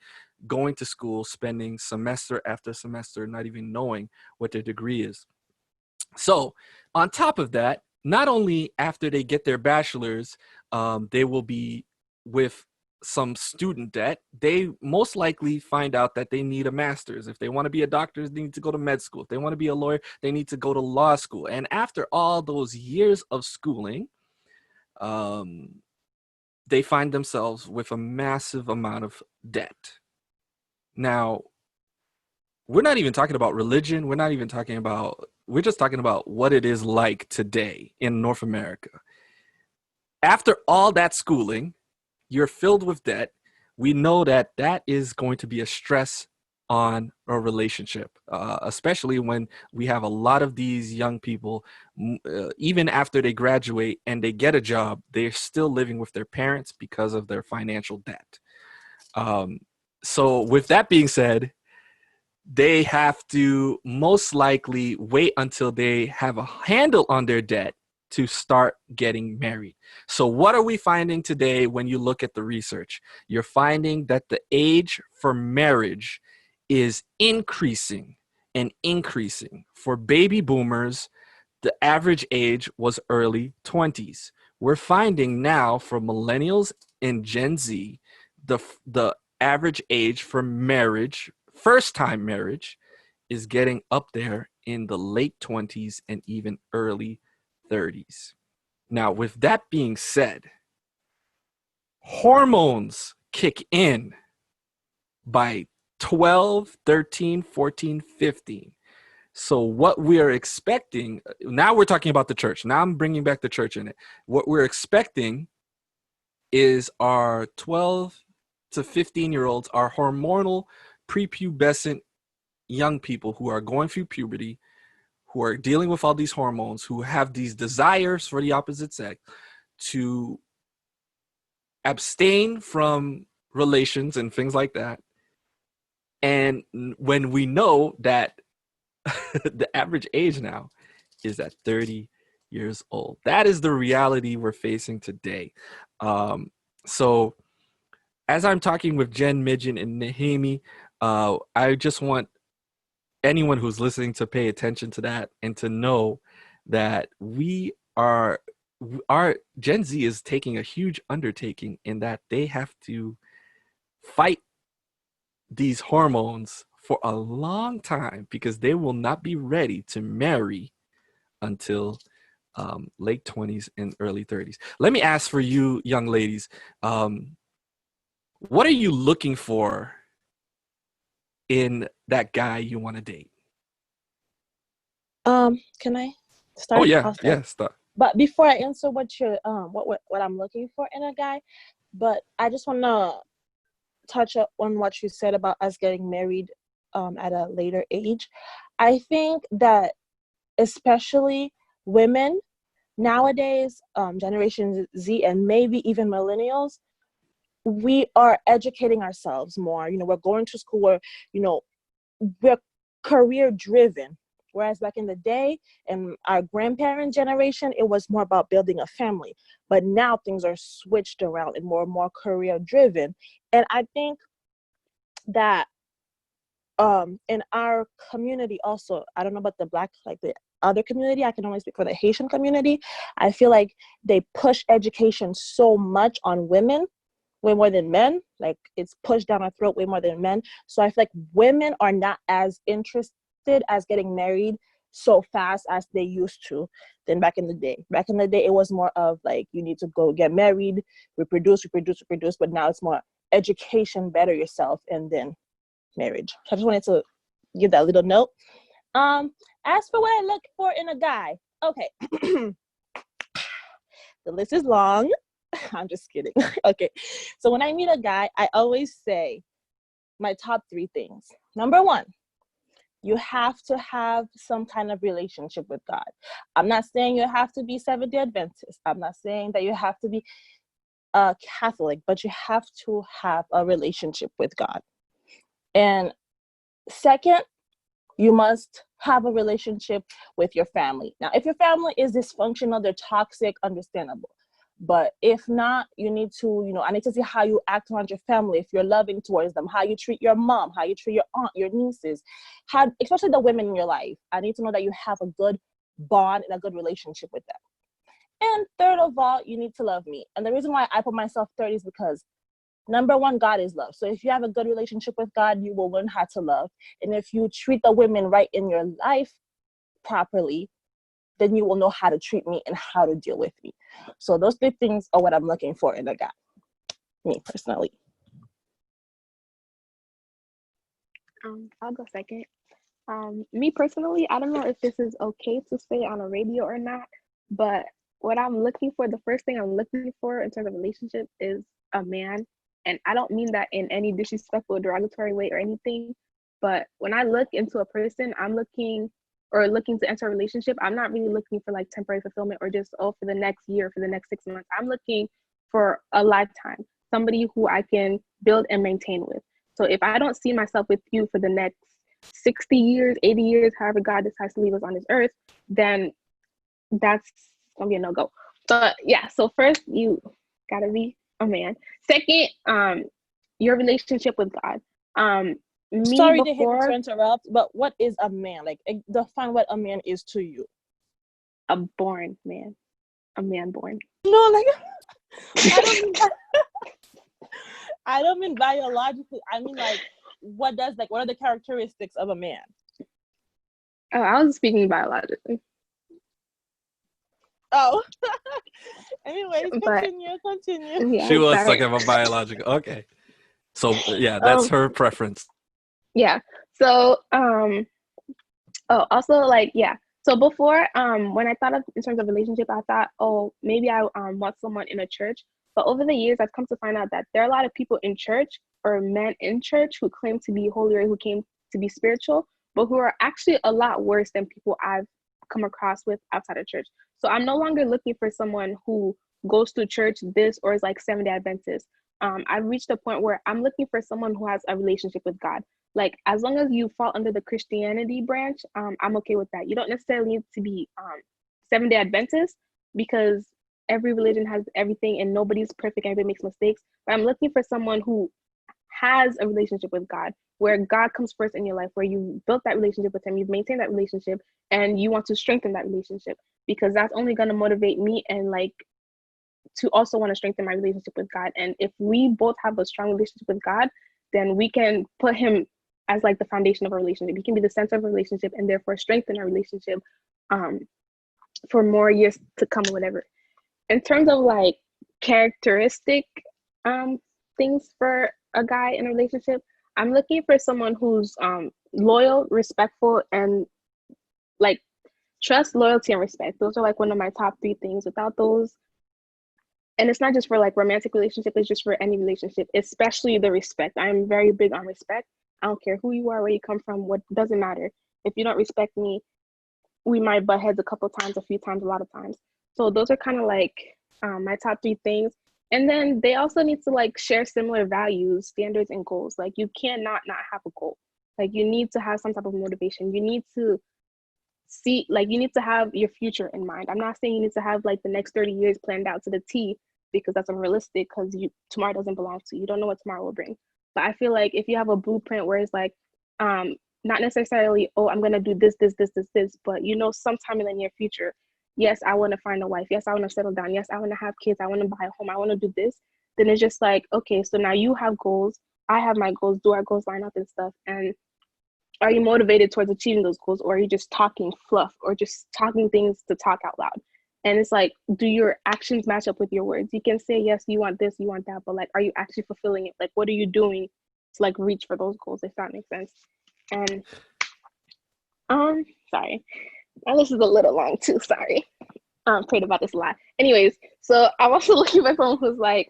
going to school, spending semester after semester, not even knowing what their degree is. So on top of that, not only after they get their bachelor's, they will be with some student debt. They most likely find out that they need a master's. If they want to be a doctor, they need to go to med school. If they want to be a lawyer, they need to go to law school. And after all those years of schooling, they find themselves with a massive amount of debt. Now, we're not even talking about religion. We're just talking about what it is like today in North America. After all that schooling, you're filled with debt. We know that that is going to be a stress on a relationship, especially when we have a lot of these young people, even after they graduate and they get a job, they're still living with their parents because of their financial debt. So with that being said, they have to most likely wait until they have a handle on their debt to start getting married. So what are we finding today when you look at the research? You're finding that the age for marriage is increasing and increasing. For baby boomers, the average age was early 20s. We're finding now for millennials and Gen Z, the average age for marriage, first time marriage, is getting up there in the late 20s and even early 30s. Now, with that being said, hormones kick in by 12, 13, 14, 15. So what we're expecting, now we're talking about the church. Now I'm bringing back the church in it. What we're expecting is our 12 to 15-year-olds, our hormonal prepubescent young people who are going through puberty, who are dealing with all these hormones, who have these desires for the opposite sex, to abstain from relations and things like that. And when we know that the average age now is at 30 years old, that is the reality we're facing today. So as I'm talking with Jen, Midgen, and Nahimi, I just want anyone who's listening to pay attention to that and to know that our Gen Z is taking a huge undertaking in that they have to fight these hormones for a long time because they will not be ready to marry until late 20s and early 30s. Let me ask for you young ladies, what are you looking for in that guy you want to date? Can I start? Oh yeah, I'll start. yeah, start. But before I answer what you're what I'm looking for in a guy, but I just want to touch up on what you said about us getting married at a later age. I think that especially women nowadays, Generation Z and maybe even millennials, we are educating ourselves more. You know, we're going to school, we're career driven. Whereas back in the day, in our grandparent generation, it was more about building a family. But now things are switched around and more career driven. And I think that in our community also, I don't know about the Black, like the other community, I can only speak for the Haitian community. I feel like they push education so much on women, way more than men. Like, it's pushed down our throat way more than men. So I feel like women are not as interested as getting married so fast as they used to than back in the day. Back in the day, it was more of like, you need to go get married, reproduce. But now it's more education, better yourself, and then marriage. So I just wanted to give that little note. As for what I look for in a guy, okay. The list is long. I'm just kidding. Okay. So when I meet a guy, I always say my top 3 things. Number 1, you have to have some kind of relationship with God. I'm not saying you have to be Seventh-day Adventist. I'm not saying that you have to be a Catholic, but you have to have a relationship with God. And second, you must have a relationship with your family. Now, if your family is dysfunctional, they're toxic, understandable. But if not, you need to, I need to see how you act around your family, if you're loving towards them, how you treat your mom, how you treat your aunt, your nieces, how, especially the women in your life. I need to know that you have a good bond and a good relationship with them. And third of all, you need to love me. And the reason why I put myself third is because, number 1, God is love. So if you have a good relationship with God, you will learn how to love. And if you treat the women right in your life properly, then you will know how to treat me and how to deal with me. So those 3 things are what I'm looking for in a guy, me personally. I'll go second. Me personally, I don't know if this is okay to say on a radio or not, but what I'm looking for, the first thing I'm looking for in terms of relationship is a man. And I don't mean that in any disrespectful or derogatory way or anything, but when I look into a person, I'm looking to enter a relationship, I'm not really looking for like temporary fulfillment or just, for the next year, for the next 6 months. I'm looking for a lifetime, somebody who I can build and maintain with. So if I don't see myself with you for the next 60 years, 80 years, however God decides to leave us on this earth, then that's gonna be a no-go. But yeah, so first, you gotta be a man. Second, your relationship with God. Sorry to interrupt, but what is a man? Like, define what a man is to you. A born man. A man born. No, like, I don't mean biologically. I mean, like, what are the characteristics of a man? Oh, I was speaking biologically. Oh. Anyways, continue. Yeah, She was sorry. talking about biological. Okay. So yeah, that's her preference. Yeah. So also, like, yeah. So before, when I thought of in terms of relationship, I thought, maybe I want someone in a church. But over the years, I've come to find out that there are a lot of people in church or men in church who claim to be holy or who claim to be spiritual, but who are actually a lot worse than people I've come across with outside of church. So I'm no longer looking for someone who goes to church this or is like Seventh-day Adventist. I've reached a point where I'm looking for someone who has a relationship with God. Like, as long as you fall under the Christianity branch, I'm okay with that. You don't necessarily need to be Seventh-day Adventist, because every religion has everything and nobody's perfect, everybody makes mistakes. But I'm looking for someone who has a relationship with God, where God comes first in your life, where you built that relationship with him, you've maintained that relationship, and you want to strengthen that relationship, because that's only going to motivate me and like to also want to strengthen my relationship with God. And if we both have a strong relationship with God, then we can put him as like the foundation of a relationship. He can be the center of a relationship and therefore strengthen our relationship for more years to come or whatever. In terms of like characteristic things for a guy in a relationship, I'm looking for someone who's loyal, respectful, and like trust, loyalty, and respect. Those are like one of my top 3 things. Without those, and it's not just for like romantic relationship, it's just for any relationship, especially the respect. I'm very big on respect. I don't care who you are, where you come from, what doesn't matter. If you don't respect me, we might butt heads a couple times, a few times, a lot of times. So those are kind of like my top 3 things. And then they also need to like share similar values, standards, and goals. Like, you cannot not have a goal. Like, you need to have some type of motivation. You need to see, like, you need to have your future in mind. I'm not saying you need to have like the next 30 years planned out to the T, because that's unrealistic, because tomorrow doesn't belong to you. You don't know what tomorrow will bring. But I feel like if you have a blueprint where it's like, not necessarily, I'm going to do this, but sometime in the near future, yes, I want to find a wife. Yes, I want to settle down. Yes, I want to have kids. I want to buy a home. I want to do this. then it's just like, okay, so now you have goals, I have my goals, do our goals line up and stuff? And are you motivated towards achieving those goals, or are you just talking fluff or just talking things to talk out loud? And it's like, do your actions match up with your words? You can say, yes, you want this, you want that, but like, are you actually fulfilling it? Like, what are you doing to like reach for those goals, if that makes sense? And sorry, now this is a little long too, sorry. Prayed about this a lot. Anyways, so I'm also looking for someone who's like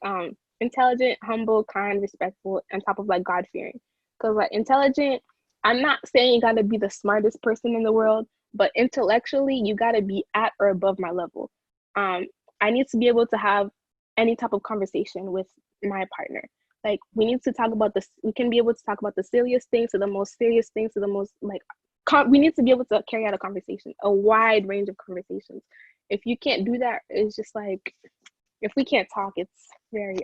intelligent, humble, kind, respectful, on top of like God fearing. Because like intelligent, I'm not saying you gotta be the smartest person in the world, but intellectually you gotta be at or above my level. I need to be able to have any type of conversation with my partner. Like we need to talk about this. We can be able to talk about the silliest things to the most serious things to the most like. We need to be able to carry out a conversation, a wide range of conversations. If you can't do that, it's just like, if we can't talk, it's very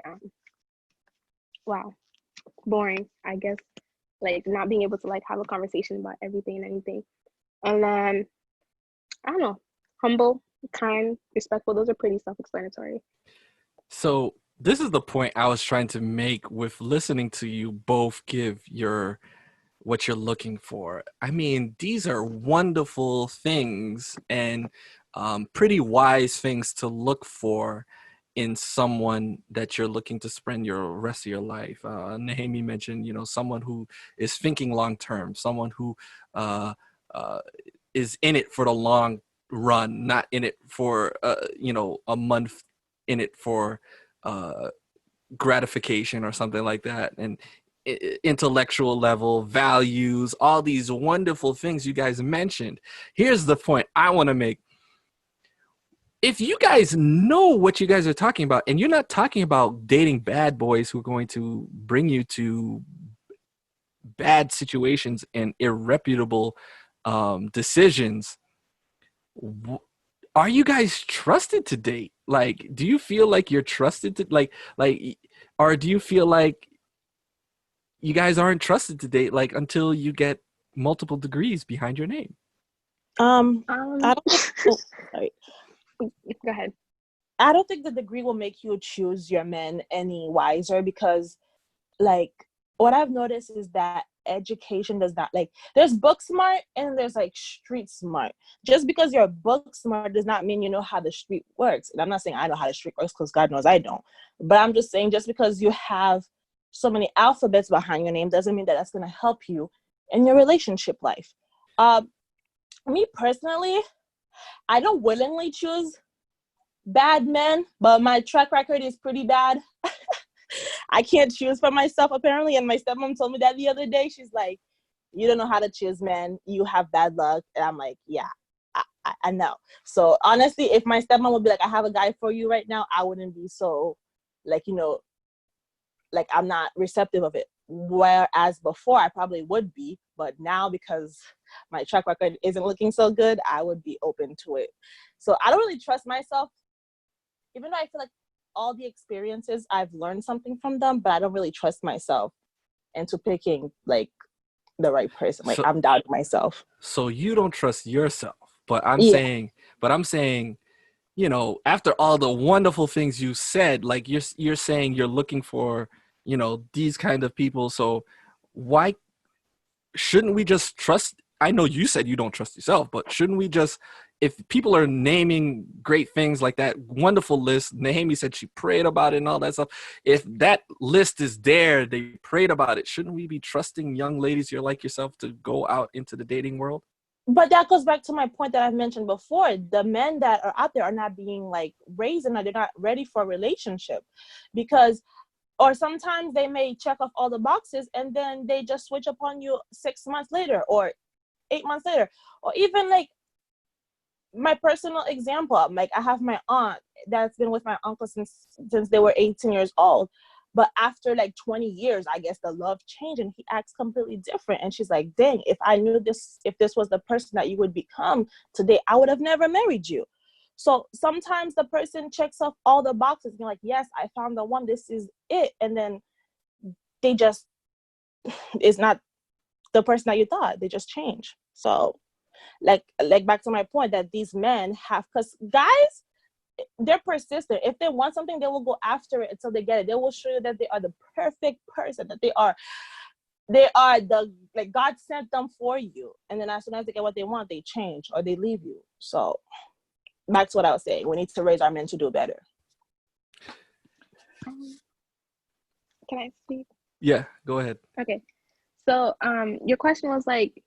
wow, boring, I guess. Like not being able to like have a conversation about everything and anything. And then I don't know, humble, kind, respectful, those are pretty self-explanatory. So this is the point I was trying to make with listening to you both give your what you're looking for. I mean, these are wonderful things and pretty wise things to look for in someone that you're looking to spend your rest of your life. Naomi mentioned, someone who is thinking long term, someone who uh, uh, is in it for the long run, not in it for a month, in it for gratification or something like that. And intellectual level, values, all these wonderful things you guys mentioned. Here's the point I want to make. If you guys know what you guys are talking about, and you're not talking about dating bad boys who are going to bring you to bad situations and irreputable decisions, are you guys trusted to date? Like, do you feel like you're trusted to or do you feel like you guys aren't trusted to date like until you get multiple degrees behind your name? I don't think, oh, sorry. Go ahead. I don't think the degree will make you choose your men any wiser, because like what I've noticed is that education does not, like, there's book smart and there's like street smart. Just because you're book smart does not mean you know how the street works. And I'm not saying I know how the street works, because God knows I don't. But I'm just saying, just because you have so many alphabets behind your name doesn't mean that that's going to help you in your relationship life. Me personally, I don't willingly choose bad men, but my track record is pretty bad. I can't choose for myself, apparently. And my stepmom told me that the other day. She's like, you don't know how to choose men. You have bad luck. And I'm like, yeah, I know. So honestly, if my stepmom would be like, I have a guy for you right now, I wouldn't be so, like, like I'm not receptive of it. Whereas before I probably would be, but now because my track record isn't looking so good, I would be open to it. So I don't really trust myself, even though I feel like all the experiences, I've learned something from them, but I don't really trust myself into picking like the right person. Like, I'm doubting myself. So you don't trust yourself, but I'm Yeah. saying, after all the wonderful things you said, like you're saying you're looking for, these kind of people. So why shouldn't we just trust? I know you said you don't trust yourself, but shouldn't we just, if people are naming great things like that wonderful list, Naomi said she prayed about it and all that stuff. If that list is there, they prayed about it, shouldn't we be trusting young ladies here like yourself to go out into the dating world? But that goes back to my point that I've mentioned before. The men that are out there are not being like raised, and they're not ready for a relationship, because, or sometimes they may check off all the boxes and then they just switch up on you 6 months later or 8 months later. Or even like my personal example, like I have my aunt that's been with my uncle since they were 18 years old. But after like 20 years, I guess the love changed and he acts completely different. And she's like, dang, if I knew this, if this was the person that you would become today, I would have never married you. So sometimes the person checks off all the boxes. You're like, yes, I found the one, this is it. And then they just, is not the person that you thought. They just change. So like back to my point that these men have, because guys, they're persistent. If they want something, they will go after it until they get it. They will show you that they are the perfect person, that they are the, like, God sent them for you. And then as soon as they get what they want, they change or they leave you. So that's what I was saying. We need to raise our men to do better. Can I speak? Yeah, go ahead. Okay. So your question was like,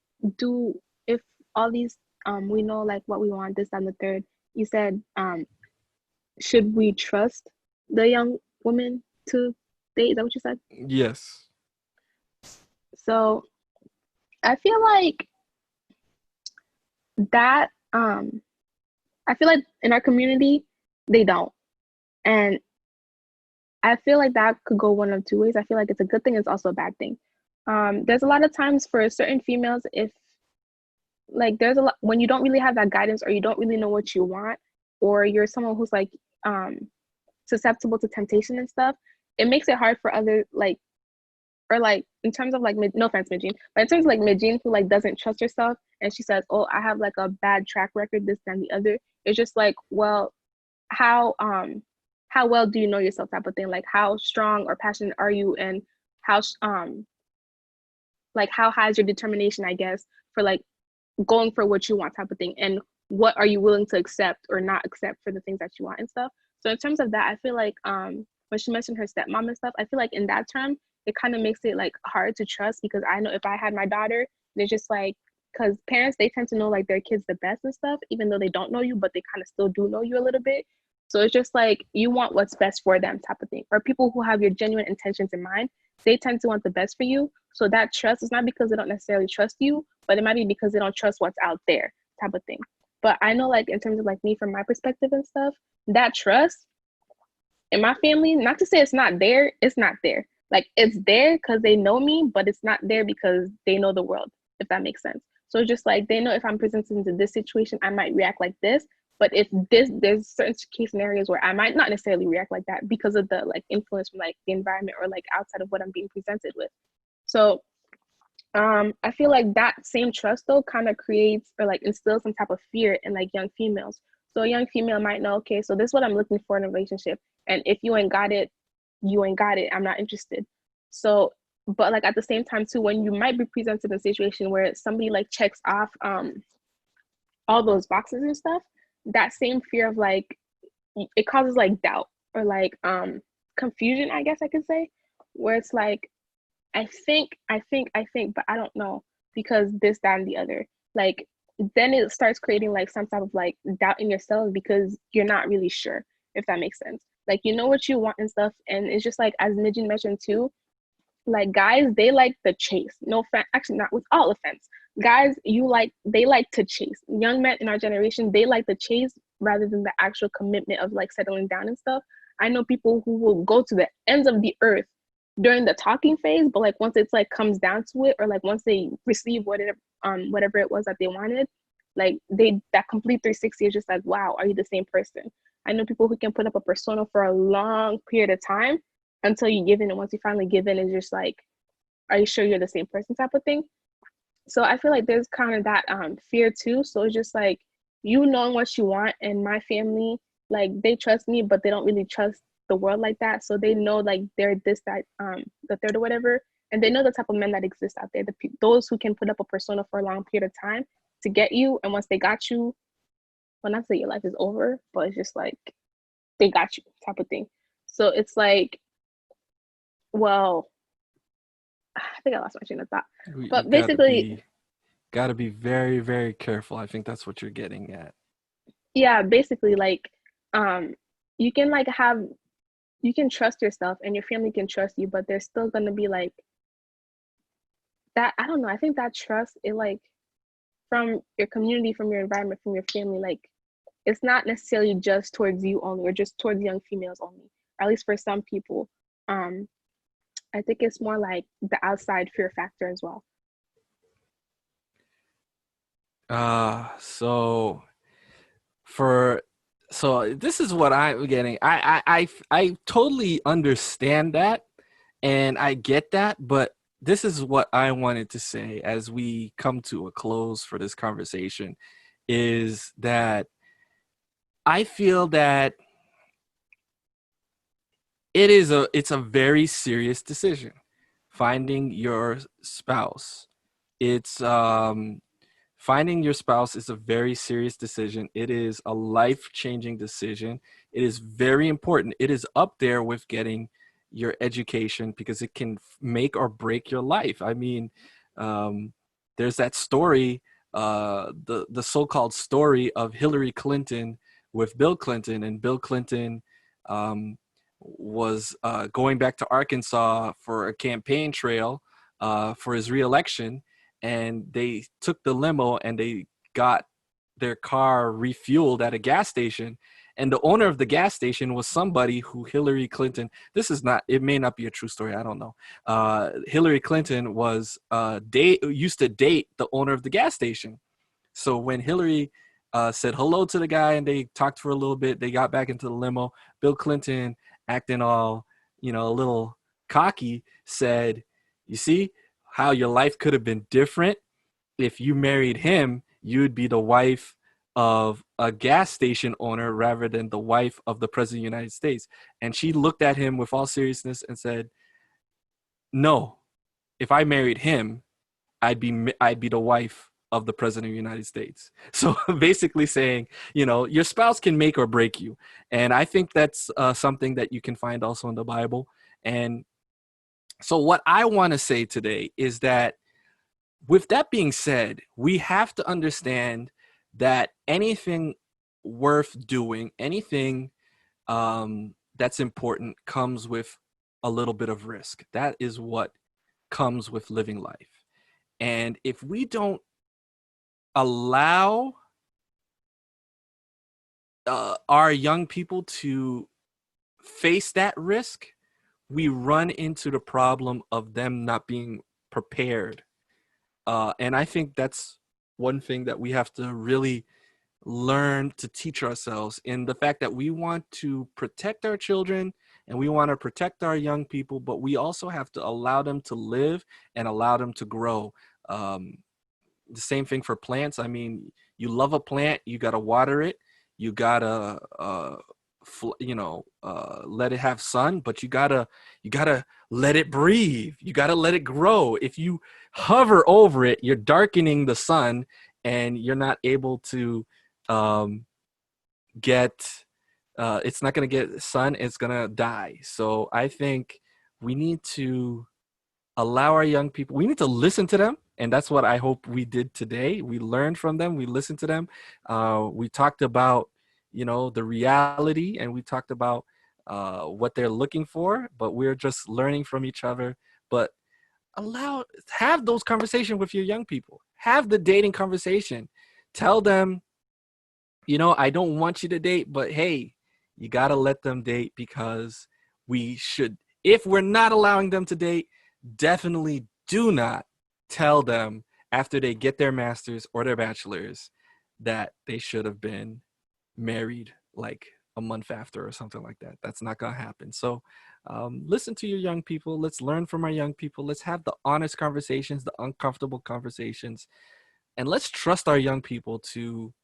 if all these we know like what we want, this and the third. You said should we trust the young woman to date? Is that what you said? Yes. So I feel like that I feel like in our community they don't. And I feel like that could go one of two ways. I feel like it's a good thing, it's also a bad thing. There's a lot of times for certain females, if like there's a lot when you don't really have that guidance or you don't really know what you want, or you're someone who's like susceptible to temptation and stuff, it makes it hard for other like, or like in terms of like no offense Midgene, but in terms of like Midgene who like doesn't trust herself and she says, oh, I have like a bad track record, this and the other. It's just like, well, how well do you know yourself type of thing, like how strong or passionate are you, and how like how high is your determination, I guess, for like going for what you want type of thing, and what are you willing to accept or not accept for the things that you want and stuff. So in terms of that, I feel like when she mentioned her stepmom and stuff, I feel like in that term it kind of makes it like hard to trust, because I know if I had my daughter, they're just like, because parents, they tend to know like their kids the best and stuff, even though they don't know you, but they kind of still do know you a little bit. So it's just like you want what's best for them type of thing. Or people who have your genuine intentions in mind, they tend to want the best for you. So that trust is not because they don't necessarily trust you, but it might be because they don't trust what's out there type of thing. But I know like in terms of like me, from my perspective and stuff, that trust in my family, not to say it's not there, it's not there. Like it's there because they know me, but it's not there because they know the world, if that makes sense. So it's just like they know if I'm presented into this situation, I might react like this. But if there's certain case scenarios where I might not necessarily react like that because of the like influence from like the environment or like outside of what I'm being presented with. So I feel like that same trust though kind of creates or like instills some type of fear in like young females. So a young female might know, okay, so this is what I'm looking for in a relationship. And if you ain't got it, you ain't got it. I'm not interested. So, but like at the same time too, when you might be presented in a situation where somebody like checks off all those boxes and stuff, that same fear of like, it causes like doubt or like confusion, I guess I could say, where it's like, I think, but I don't know because this, that, and the other. Like, then it starts creating like some type of like doubt in yourself because you're not really sure, if that makes sense. Like, you know what you want and stuff. And it's just like, as Mijin mentioned too, like guys, they like the chase. No offense, actually not with all offense. Guys, they like to chase. Young men in our generation, they like the chase rather than the actual commitment of like settling down and stuff. I know people who will go to the ends of the earth during the talking phase, but like once it's like comes down to it, or like once they receive whatever it was that they wanted, like that complete 360 is just like, wow, are you the same person? I know people who can put up a persona for a long period of time until you give in, and once you finally give in, it's just like, are you sure you're the same person type of thing. So I feel like there's kind of that fear too. So it's just like, you knowing what you want, and my family, like they trust me, but they don't really trust the world like that. So they know like they're this, that, the third or whatever, and they know the type of men that exist out there, those who can put up a persona for a long period of time to get you, and once they got you, well, not that your life is over, but it's just like they got you type of thing. So it's like, well, I think I lost my train of thought. But basically, gotta be very, very careful. I think that's what you're getting at. yeah, basically like you can like you can trust yourself and your family can trust you, but there's still gonna be like that, I don't know, I think that trust, it like from your community, from your environment, from your family, like it's not necessarily just towards you only or just towards young females only, or at least for some people. I think it's more like the outside fear factor as well. So this is what I'm getting. I totally understand that, and I get that, but this is what I wanted to say as we come to a close for this conversation, is that I feel that it's a very serious decision. Finding your spouse. It's Finding your spouse is a very serious decision. It is a life-changing decision. It is very important. It is up there with getting your education because it can make or break your life. I mean, um, there's that story, the so-called story of Hillary Clinton with Bill Clinton, and Bill Clinton was going back to Arkansas for a campaign trail for his reelection, and they took the limo and they got their car refueled at a gas station, and the owner of the gas station was somebody who Hillary Clinton, this is not, it may not be a true story, I don't know, Hillary Clinton was used to date the owner of the gas station. So when Hillary said hello to the guy and they talked for a little bit, they got back into the limo. Bill Clinton, acting all, a little cocky, said, you see how your life could have been different if you married him. You'd be the wife of a gas station owner rather than the wife of the president of the United States. And she looked at him with all seriousness and said, no, if I married him, I'd be the wife of the president of the United States. So basically saying, your spouse can make or break you. And I think that's something that you can find also in the Bible. And so what I want to say today is that, with that being said, we have to understand that anything worth doing, anything that's important, comes with a little bit of risk. That is what comes with living life. And if we don't allow our young people to face that risk, we run into the problem of them not being prepared. And I think that's one thing that we have to really learn to teach ourselves, in the fact that we want to protect our children and we want to protect our young people, but we also have to allow them to live and allow them to grow. The same thing for plants. I mean, you love a plant, you got to water it, you got to let it have sun, but you gotta let it breathe, you gotta let it grow. If you hover over it, you're darkening the sun and you're not able to it's not going to get sun, it's going to die. So I think we need to allow our young people, we need to listen to them. And that's what I hope we did today. We learned from them, we listened to them. We talked about the reality, and we talked about what they're looking for, but we're just learning from each other. But have those conversations with your young people. Have the dating conversation. Tell them, I don't want you to date, but hey, you got to let them date, because we should. If we're not allowing them to date, definitely do not tell them after they get their master's or their bachelor's that they should have been married like a month after or something like that. That's not gonna happen. So listen to your young people. Let's learn from our young people. Let's have the honest conversations, the uncomfortable conversations, and let's trust our young people to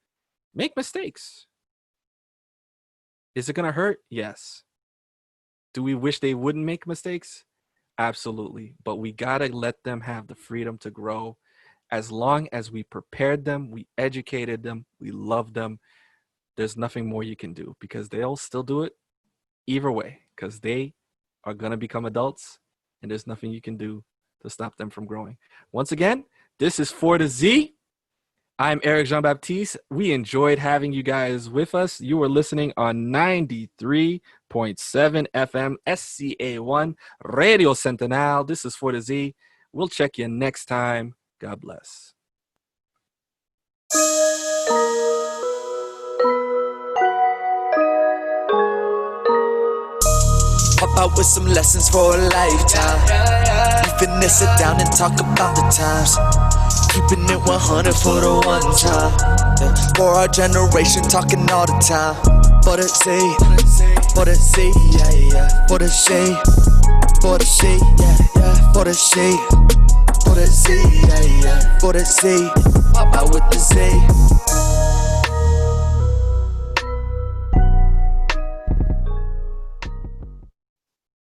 make mistakes. Is it gonna hurt? Yes. Do we wish they wouldn't make mistakes? Absolutely. But we gotta let them have the freedom to grow. As long as we prepared them, we educated them, we loved them, there's nothing more you can do, because they'll still do it either way, because they are going to become adults, and there's nothing you can do to stop them from growing. Once again, this is For the Z. I'm Eric Jean-Baptiste. We enjoyed having you guys with us. You were listening on 93.7 FM SCA1 Radio Centenal. This is For the Z. We'll check you next time. God bless. Pop out with some lessons for a lifetime. We finna sit down and talk about the times. Keeping it 100 for the one time. For our generation, talking all the time. For the C, yeah, yeah. For the C, for the C, yeah, yeah. For the C, for the C, yeah, yeah. For the C, pop out with the Z.